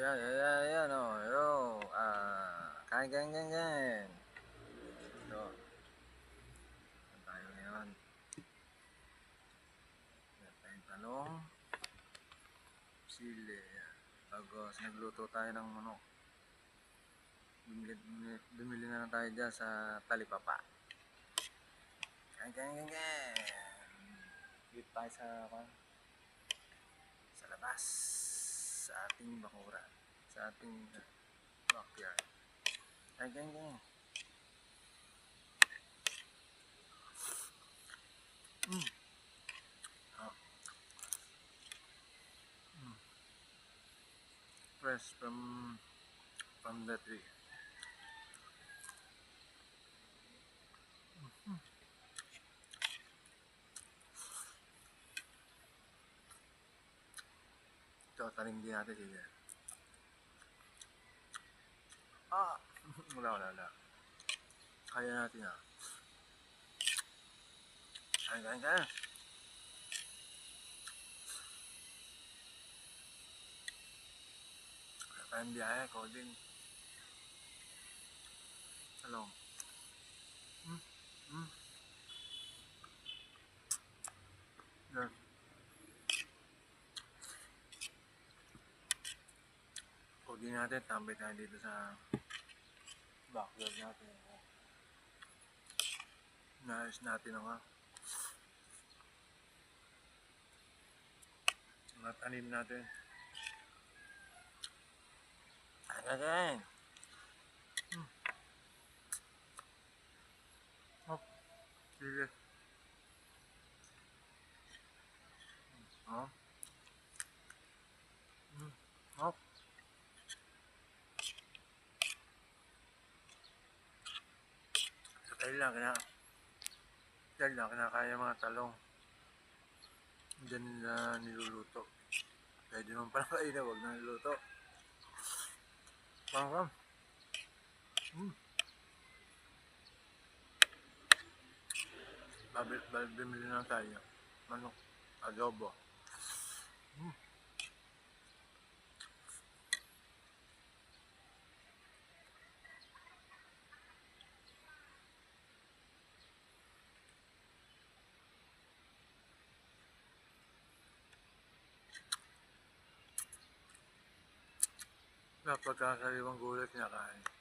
Ayan, ayan, ayan, oh. Yo, kain, kain, kain, kain. Ito, saan tayo ngayon? Meron tayong talong, sili, ayan. Tapos, nagluto tayo ng manok. Bumili na lang tayo dyan sa Talipapa. Kain, kain, kain, kain. Dito tayo sa labas. Sa ating bakuran. Sa ating backyard. Kain, kain, kain. Oh. Fresh from the tree. Ito, tanim din natin dito. Wala. Kaya natin ah. Kain. Kaya tayong biyahe, coding. Talong. Yan. Coding natin, tambay tayo dito sa backyard natin. Naayos natin ang mga tanim natin. Kain. Hop. Sige. Oh. Hop. Sa tayo lang kinakaya mga talong. Diyan nila niluluto. Pwede naman pala kayo na, huwag na niluto. Pang. Bibili na tayo. Manok. Adobo. Napagkakaliwang gulay kinakain.